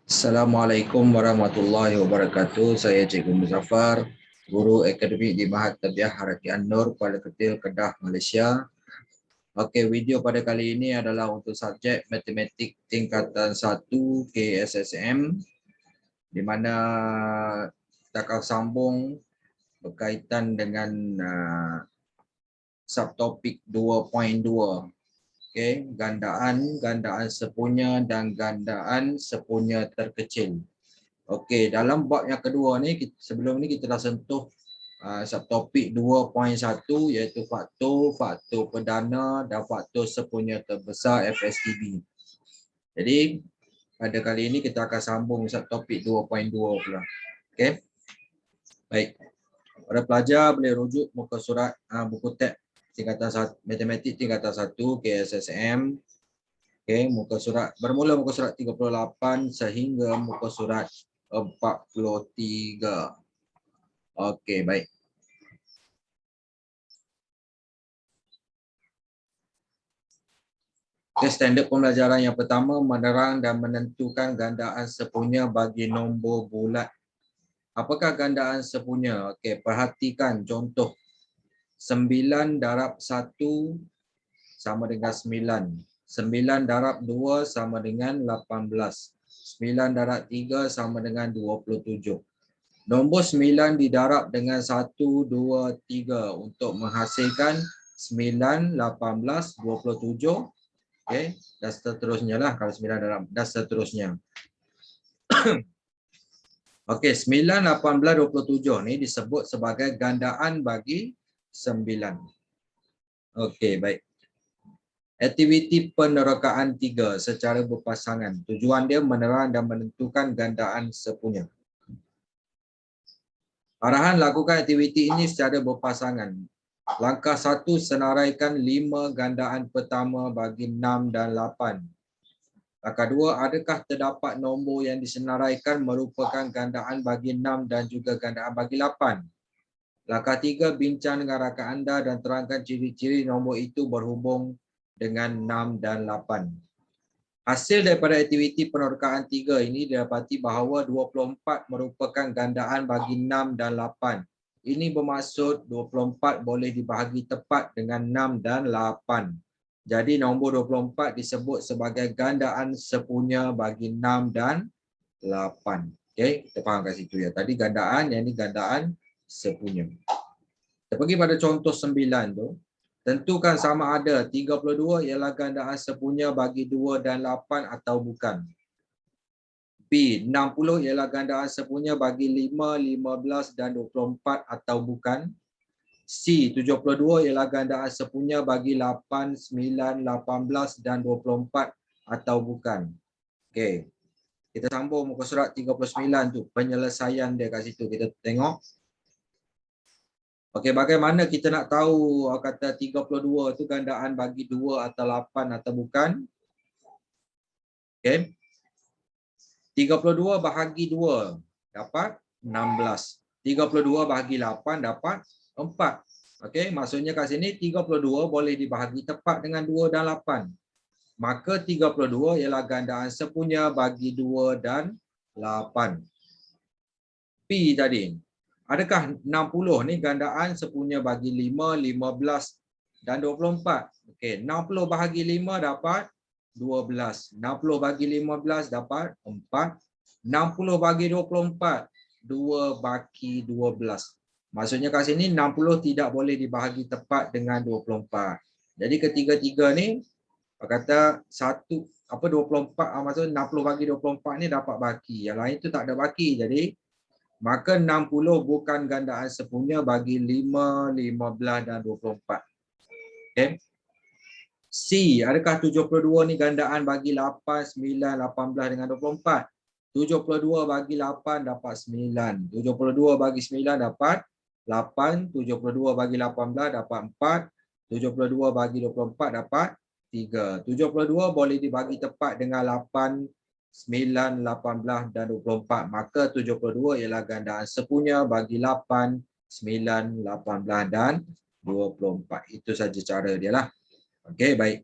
Assalamualaikum warahmatullahi wabarakatuh. Saya Cikgu Muzaffar, Guru Akademik di Mahat Tarbiyah Haraki An-Nur, Kuala Ketil, Kedah, Malaysia. Okey, video pada kali ini adalah untuk subjek Matematik tingkatan 1 KSSM, di mana kita akan sambung berkaitan dengan subtopik 2.2. Okey, gandaan sepunya dan gandaan sepunya terkecil. Okey, dalam bab yang kedua ni, sebelum ni kita dah sentuh subtopik 2.1 iaitu faktor perdana dan faktor sepunya terbesar FSTB. Jadi pada kali ini kita akan sambung subtopik 2.2 pula. Okey. Baik. Para pelajar boleh rujuk muka surat buku teks tingkatan 1 matematik tingkatan 1 KSSM. Okey, muka surat bermula muka surat 38 sehingga muka surat 43. Okey, baik. Okay, standard pembelajaran yang pertama, menerang dan menentukan gandaan sepunya bagi nombor bulat. Apakah gandaan sepunya? Okey, perhatikan contoh. 9 darab 1 sama dengan 9. 9 darab 2 sama dengan 18. 9 darab 3 sama dengan 27. Nombor 9 didarab dengan 1, 2, 3 untuk menghasilkan 9, 18, 27. Okey, dan seterusnya lah kalau 9 darab dan seterusnya. Okey, 9, 18, 27 ni disebut sebagai gandaan bagi 9. Okey, baik. Aktiviti penerokaan 3 secara berpasangan. Tujuan dia menerang dan menentukan gandaan sepunya. Arahan lakukan aktiviti ini secara berpasangan. Langkah 1, senaraikan 5 gandaan pertama bagi 6 dan 8. Langkah 2, adakah terdapat nombor yang disenaraikan merupakan gandaan bagi 6 dan juga gandaan bagi 8? Langkah 3, bincang dengan rakan anda dan terangkan ciri-ciri nombor itu berhubung dengan 6 dan 8. Hasil daripada aktiviti penerokaan 3 ini didapati bahawa 24 merupakan gandaan bagi 6 dan 8. Ini bermaksud 24 boleh dibahagi tepat dengan 6 dan 8. Jadi nombor 24 disebut sebagai gandaan sepunya bagi 6 dan 8. Okey, kita faham kat situ ya. Tadi gandaan, yang ini gandaan sepunya. Kita pergi pada contoh 9 tu. Tentukan sama ada 32 ialah gandaan sepunya bagi 2 dan 8 atau bukan. B, 60 ialah gandaan sepunya bagi 5, 15 dan 24 atau bukan. C, 72 ialah gandaan sepunya bagi 8, 9, 18 dan 24 atau bukan. Okey. Kita sambung muka surat 39 tu, penyelesaian dia kat situ. Kita tengok. Okey, bagaimana kita nak tahu kata 32 tu gandaan bagi 2 atau 8 atau bukan? Okey. 32 bahagi 2 dapat 16. 32 bahagi 8 dapat 4. Okey, maksudnya kat sini 32 boleh dibahagi tepat dengan 2 dan 8. Maka 32 ialah gandaan sepunya bagi 2 dan 8. P tadi. Adakah 60 ni gandaan sepunya bagi 5, 15 dan 24? Okey, 60 bahagi 5 dapat 12. 60 bagi 15 dapat 4. 60 bagi 24, 2 bagi 12. Maksudnya kat sini 60 tidak boleh dibahagi tepat dengan 24. Jadi ketiga-tiga ni kata 24, maksudnya 60 bagi 24 ni dapat baki. Yang lain tu tak ada baki. Jadi maka 60 bukan gandaan sepunya bagi 5, 15 dan 24. Okey. C, adakah 72 ni gandaan bagi 8, 9, 18 dengan 24? 72 bagi 8 dapat 9. 72 bagi 9 dapat 8. 72 bagi 18 dapat 4. 72 bagi 24 dapat 3. 72 boleh dibagi tepat dengan 8, 9, 18 dan 24. Maka 72 ialah gandaan sepunya bagi 8, 9, 18 dan 24. Itu saja cara dia lah. Okey, baik.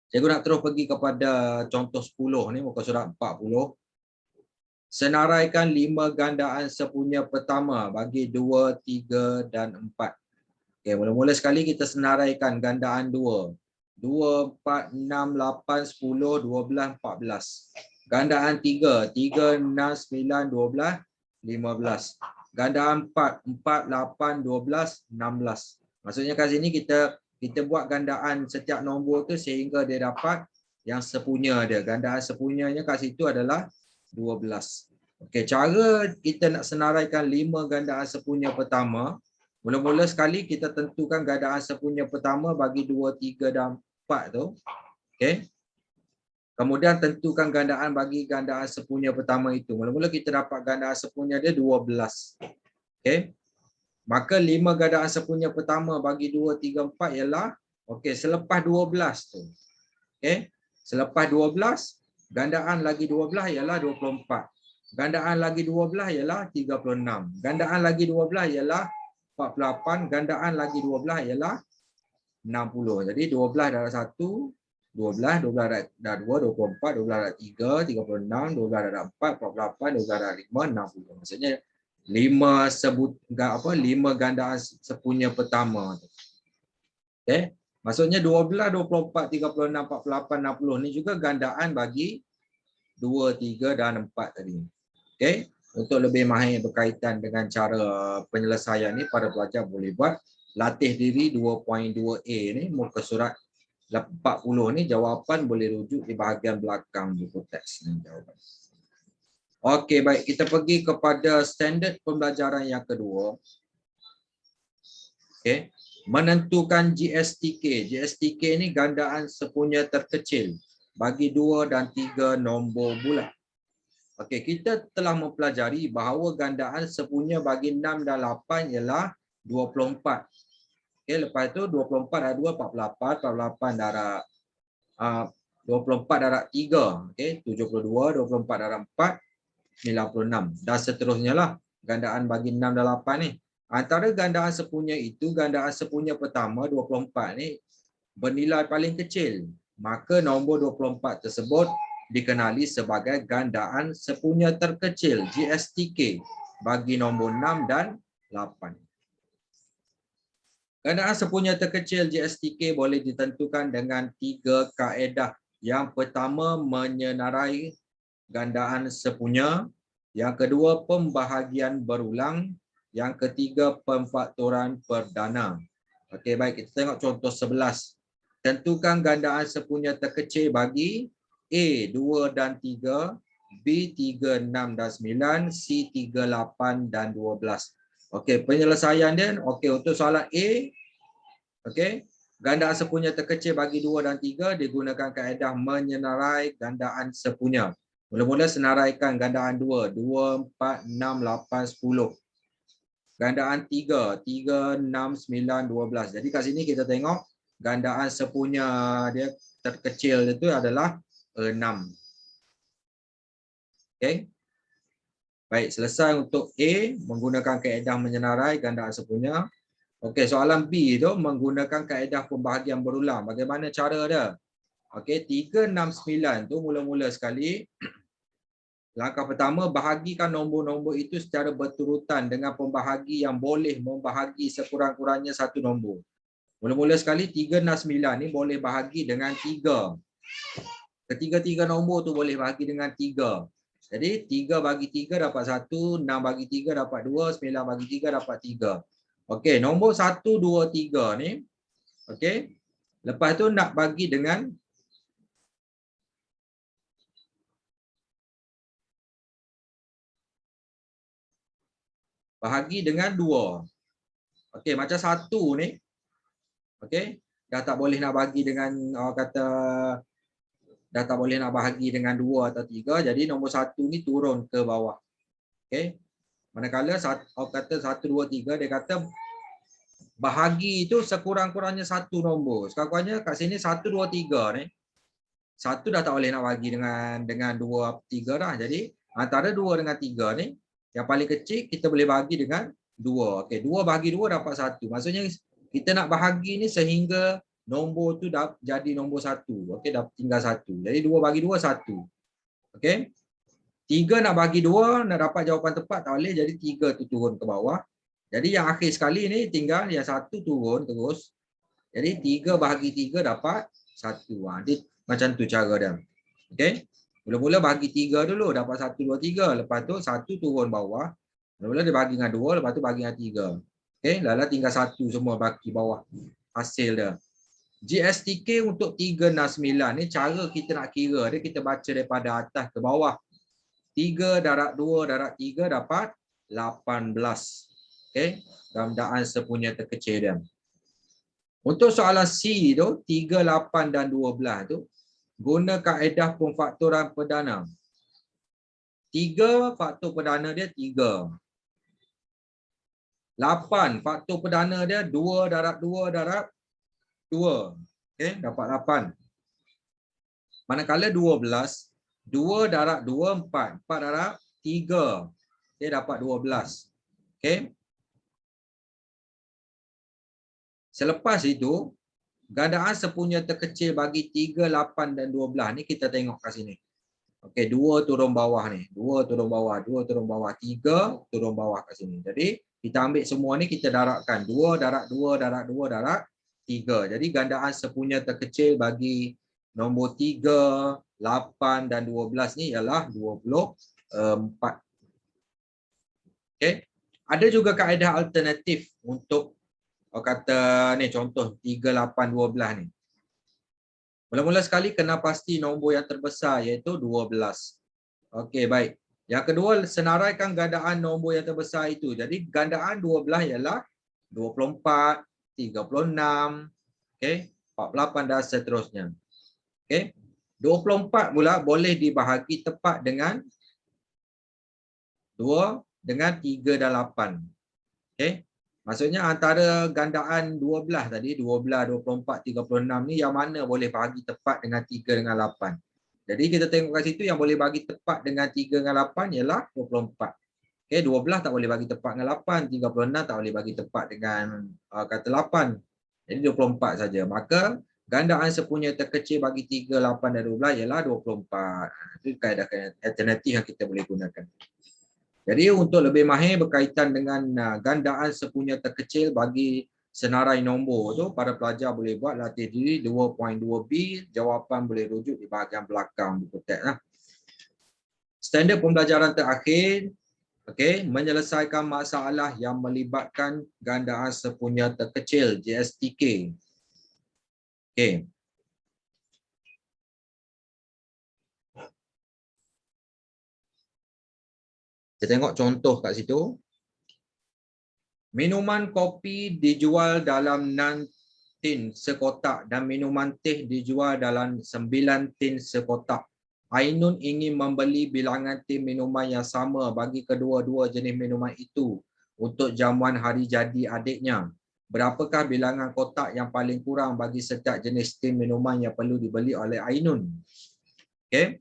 Cikgu nak terus pergi kepada contoh 10 ni, muka surat 40. Senaraikan 5 gandaan sepunya pertama bagi 2, 3 dan 4. Okey, mula-mula sekali kita senaraikan gandaan 2. 2, 4, 6, 8, 10, 12, 14. Gandaan 3, 3, 6, 9, 12, 15. Gandaan 4, 4, 8, 12, 16. Maksudnya kat sini kita buat gandaan setiap nombor tu sehingga dia dapat yang sepunya dia. Gandaan sepunyanya kat situ adalah 12. Okey, cara kita nak senaraikan 5 gandaan sepunya pertama, mula-mula sekali kita tentukan gandaan sepunya pertama bagi 2, 3 dan 4 tu. Okey. Kemudian tentukan gandaan bagi gandaan sepunya pertama itu. Mula-mula kita dapat gandaan sepunya dia 12. Okey. Maka 5 gandaan sepunya pertama bagi 2, 3, 4 ialah okey, selepas 12 tu. Okey. Selepas 12, gandaan lagi 12 ialah 24. Gandaan lagi 12 ialah 36. Gandaan lagi 12 ialah 48. Gandaan lagi 12 ialah 60. Jadi 12 darab 1, 12, 12 darab 2, 24, 12 darab 3, 36, 12 darab 4, 48, 12 darab 5, 60. Maksudnya 5 gandaan sepunya pertama. Okey. Maksudnya 12, 24, 36, 48, 60 ni juga gandaan bagi 2, 3 dan 4 tadi. Okey. Untuk lebih mahir berkaitan dengan cara penyelesaian ni, para pelajar boleh buat latih diri 2.2a ni, muka surat 40 ni, jawapan boleh rujuk di bahagian belakang buku teks ni jawapan. Okey, baik, kita pergi kepada standard pembelajaran yang kedua. Okey, menentukan GSTK. GSTK ni gandaan sepunya terkecil bagi 2 dan 3 nombor bulat. Okey, kita telah mempelajari bahawa gandaan sepunya bagi 6 dan 8 ialah 24. Okey, lepas tu 24 darab 2, 48, 48 darab 24 darab 3, okey, 72, 24 darab 4, 96 dan seterusnya lah gandaan bagi 6 dan 8 ni. Antara gandaan sepunya itu, gandaan sepunya pertama 24 ni bernilai paling kecil. Maka nombor 24 tersebut dikenali sebagai gandaan sepunya terkecil GSTK bagi nombor 6 dan 8. Gandaan sepunya terkecil GSTK boleh ditentukan dengan 3 kaedah. Yang pertama, menyenarai gandaan sepunya. Yang kedua, pembahagian berulang. Yang ketiga, pemfaktoran perdana. Okey, baik, kita tengok contoh 11. Tentukan gandaan sepunya terkecil bagi A 2 dan 3, B 3, 6 dan 9, C 3, 8 dan 12. Okey, penyelesaian dia, okey, untuk soalan A, okey, gandaan sepunya terkecil bagi 2 dan 3 digunakan kaedah menyenarai gandaan sepunya. Mula-mula senaraikan gandaan 2, 2, 4, 6, 8, 10. Gandaan 3, 3, 6, 9, 12. Jadi kat sini kita tengok gandaan sepunya dia terkecil itu adalah 6. Okey. Baik, selesai untuk A menggunakan kaedah menyenarai gandaan sepunya. Okey, soalan B tu menggunakan kaedah pembahagian berulang. Bagaimana cara dia? Okey, 3, 6, 9 tu mula-mula sekali. Langkah pertama, bahagikan nombor-nombor itu secara berturutan dengan pembahagi yang boleh membahagi sekurang-kurangnya satu nombor. Mula-mula sekali 3, 6, 9 ni boleh bahagi dengan 3. Ketiga-tiga nombor tu boleh bahagi dengan 3. Jadi 3 bagi 3 dapat 1, 6 bagi 3 dapat 2, 9 bagi 3 dapat 3. Okey, nombor 1, 2, 3 ni. Okey. Lepas tu nak bagi dengan bahagi dengan 2. Okey, macam 1 ni. Okey, dah tak boleh nak bagi dengan dah tak boleh nak bahagi dengan 2 atau 3, jadi nombor 1 ni turun ke bawah. Okey. Manakala kata 1, 2, 3, dia kata bahagi itu sekurang-kurangnya satu nombor. Sekurang-kurangnya kat sini 1, 2, 3 ni. 1 dah tak boleh nak bagi dengan 2, 3 dah. Jadi antara 2 dengan 3 ni, yang paling kecil kita boleh bagi dengan 2. Okey, 2 bahagi 2 dapat 1. Maksudnya kita nak bahagi ni sehingga nombor tu dah jadi nombor 1. Okey, dah tinggal 1. Jadi 2 bagi 2 1. Okey. 3 nak bagi 2 nak dapat jawapan tepat tak boleh, jadi 3 tu turun ke bawah. Jadi yang akhir sekali ni tinggal yang 1 turun terus. Jadi 3 bahagi 3 dapat 1. Dia macam tu cara dia. Okey. Mula-mula bahagi 3 dulu dapat 1 2 3, lepas tu 1 turun bawah. Mula-mula dia bahagi dengan 2, lepas tu bahagi dengan 3. Okey, lala tinggal 1 semua bagi bawah hasil dia. GSTK untuk 369 ni cara kita nak kira dia, kita baca daripada atas ke bawah. 3 darab 2 darab 3 dapat 18. Okey, gandaan sepunya terkecil dia. Untuk soalan C tu 3, 8 dan 12 tu guna kaedah pemfaktoran perdana. 3 faktor perdana dia 3. 8 faktor perdana dia 2 darab 2 darab 2. Okey, dapat 8. Manakala 12, 2 darab 2 4, 4 darab 3. Dia dapat 12. Okey. Selepas itu, gandaan sepunya terkecil bagi 3, 8 dan 12 ni kita tengok kat sini. Okey, 2 turun bawah ni. 2 turun bawah, 2 turun bawah, 3 turun bawah kat sini. Jadi, kita ambil semua ni kita darabkan. 2 darab 2 darab 2 darab 3. Jadi, gandaan sepunya terkecil bagi nombor 3, 8 dan 12 ni ialah 24. Okey. Ada juga kaedah alternatif untuk kata ni contoh 3, 8, 12 ni. Mula-mula sekali kena pasti nombor yang terbesar iaitu 12. Okey, baik. Yang kedua, senaraikan gandaan nombor yang terbesar itu. Jadi gandaan 12 ialah 24, 36, okey, 48 dan seterusnya. Okey. 24 pula boleh dibahagi tepat dengan 2 dengan 3 dan 8. Okey. Maksudnya antara gandaan 12 tadi, 12, 24, 36 ni yang mana boleh bahagi tepat dengan 3 dengan 8. Jadi kita tengok kat situ yang boleh bagi tepat dengan 3 dengan 8 ialah 24. Okey, 12 tak boleh bagi tepat dengan 8, 36 tak boleh bagi tepat dengan kata 8. Jadi 24 saja. Maka gandaan sepunya terkecil bagi 3, 8 dan 12 ialah 24. Itu kaedah alternatif yang kita boleh gunakan. Jadi untuk lebih mahir berkaitan dengan gandaan sepunya terkecil bagi senarai nombor tu, para pelajar boleh buat latih diri 2.2b, jawapan boleh rujuk di bahagian belakang buku teks. Standard pembelajaran terakhir, okey, menyelesaikan masalah yang melibatkan gandaan sepunya terkecil, GSTK. Okey. Kita tengok contoh kat situ. Minuman kopi dijual dalam 6 tin sekotak dan minuman teh dijual dalam 9 tin sekotak. Ainun ingin membeli bilangan tin minuman yang sama bagi kedua-dua jenis minuman itu untuk jamuan hari jadi adiknya. Berapakah bilangan kotak yang paling kurang bagi setiap jenis tin minuman yang perlu dibeli oleh Ainun? Okey.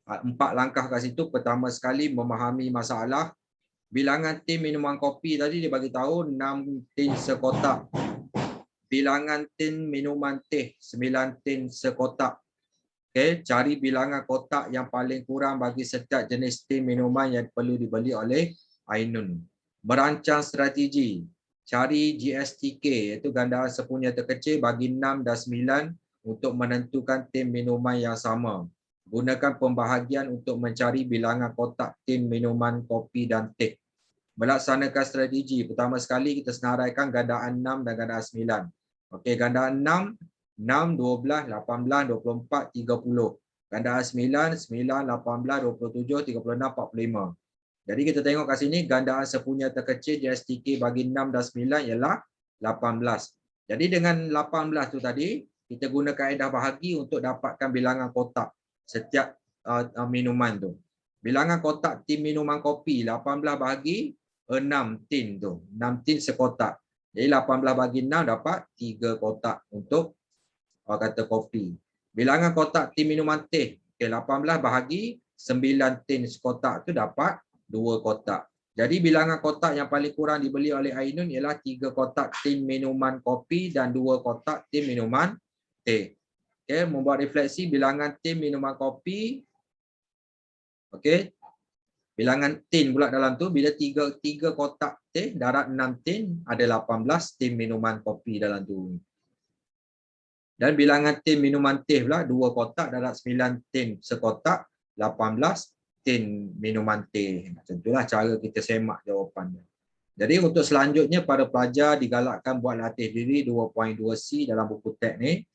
4 langkah kat situ. Pertama sekali memahami masalah. Bilangan tin minuman kopi tadi dia bagi tahu 6 tin sekotak. Bilangan tin minuman teh 9 tin sekotak. Okey, cari bilangan kotak yang paling kurang bagi setiap jenis tin minuman yang perlu dibeli oleh Ainun. Merancang strategi. Cari GSTK iaitu gandaan sepunya terkecil bagi 6 dan 9 untuk menentukan tin minuman yang sama. Gunakan pembahagian untuk mencari bilangan kotak tin minuman kopi dan teh. Melaksanakan strategi. Pertama sekali kita senaraikan gandaan 6 dan gandaan 9. Okey, gandaan 6, 6, 12, 18, 24, 30. Gandaan 9, 9, 18, 27, 36, 45. Jadi kita tengok kat sini gandaan sepunya terkecil GSTK bagi 6 dan 9 ialah 18. Jadi dengan 18 tu tadi, kita guna kaedah bahagi untuk dapatkan bilangan kotak setiap minuman tu. Bilangan kotak tin minuman kopi 18 bahagi 6 tin tu. 6 tin sekotak. Jadi 18 bagi 6 dapat 3 kotak untuk kata kopi. Bilangan kotak tin minuman teh. Okay, 18 bahagi 9 tin sekotak tu dapat 2 kotak. Jadi bilangan kotak yang paling kurang dibeli oleh Ainun ialah 3 kotak tin minuman kopi dan 2 kotak tin minuman T. Okey, membuat refleksi bilangan tin minuman kopi. Okey. Bilangan tin pula dalam tu bila 3 kotak teh darat 6 tin ada 18 tin minuman kopi dalam tu. Dan bilangan tin minuman teh pula 2 kotak darat 9 tin sekotak 18 tin minuman teh. Macam itulah cara kita semak jawapannya. Jadi untuk selanjutnya para pelajar digalakkan buat latih diri 2.2C dalam buku teknik.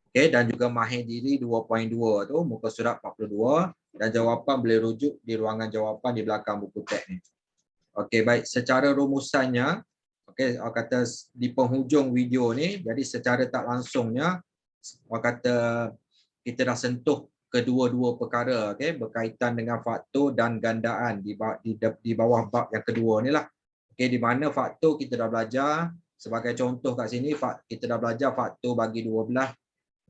Okey, dan juga mahir diri 2.2 tu muka surat 42 dan jawapan boleh rujuk di ruangan jawapan di belakang buku teknik. Okey, baik, secara rumusannya okey, orang kata di penghujung video ni, jadi secara tak langsungnya orang kata kita dah sentuh kedua-dua perkara, okey, berkaitan dengan faktor dan gandaan di bawah bab yang kedua ni lah. Okey, di mana faktor kita dah belajar sebagai contoh kat sini kita dah belajar faktor bagi 12.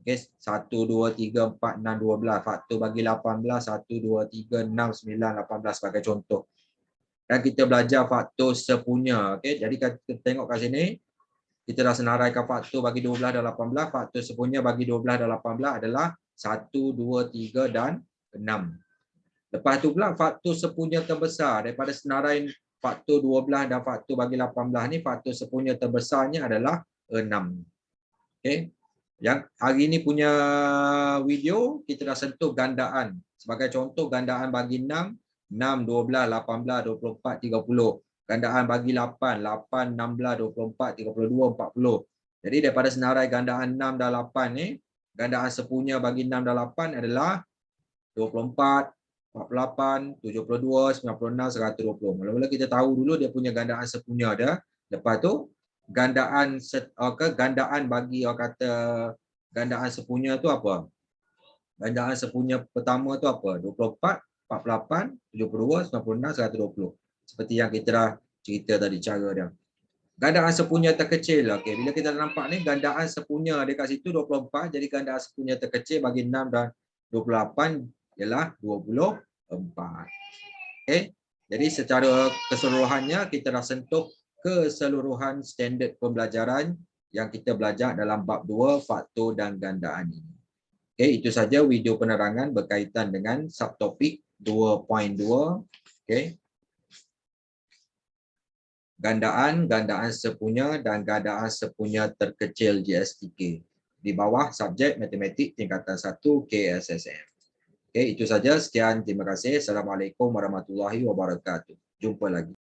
Okey, 1 2 3 4 6 12, faktor bagi 18 1 2 3 6 9 18 sebagai contoh. Dan kita belajar faktor sepunya, okey. Jadi kita tengok kat sini kita dah senaraikan faktor bagi 12 dan 18, faktor sepunya bagi 12 dan 18 adalah 1 2 3 dan 6. Lepas tu pula faktor sepunya terbesar daripada senarai faktor 12 dan faktor bagi 18 ni, faktor sepunya terbesarnya adalah 6. Okey. Yang hari ni punya video kita dah sentuh gandaan. Sebagai contoh gandaan bagi 6, 6, 12, 18, 24, 30. Gandaan bagi 8, 8, 16, 24, 32, 40. Jadi daripada senarai gandaan 6 dan 8 ni, gandaan sepunya bagi 6 dan 8 adalah 24, 48, 72, 96, 120. Mula-mula kita tahu dulu dia punya gandaan sepunya dia. Lepas tu gandaan bagi orang kata gandaan sepunya tu apa? Gandaan sepunya pertama tu apa? 24, 48, 72, 96, 120. Seperti yang kita dah cerita tadi cara dia. Gandaan sepunya terkecil. Okey, bila kita nampak ni gandaan sepunya dekat situ 24, jadi gandaan sepunya terkecil bagi 6 dan 28 ialah 24. Okey. Jadi secara keseluruhannya kita dah sentuh keseluruhan standard pembelajaran yang kita belajar dalam bab 2 faktor dan gandaan ini. Okey, itu saja video penerangan berkaitan dengan subtopik 2.2. Okey. Gandaan sepunya dan gandaan sepunya terkecil GS3 di bawah subjek matematik tingkatan 1 KSSM. Okey, itu saja. Sekian, terima kasih. Assalamualaikum warahmatullahi wabarakatuh. Jumpa lagi.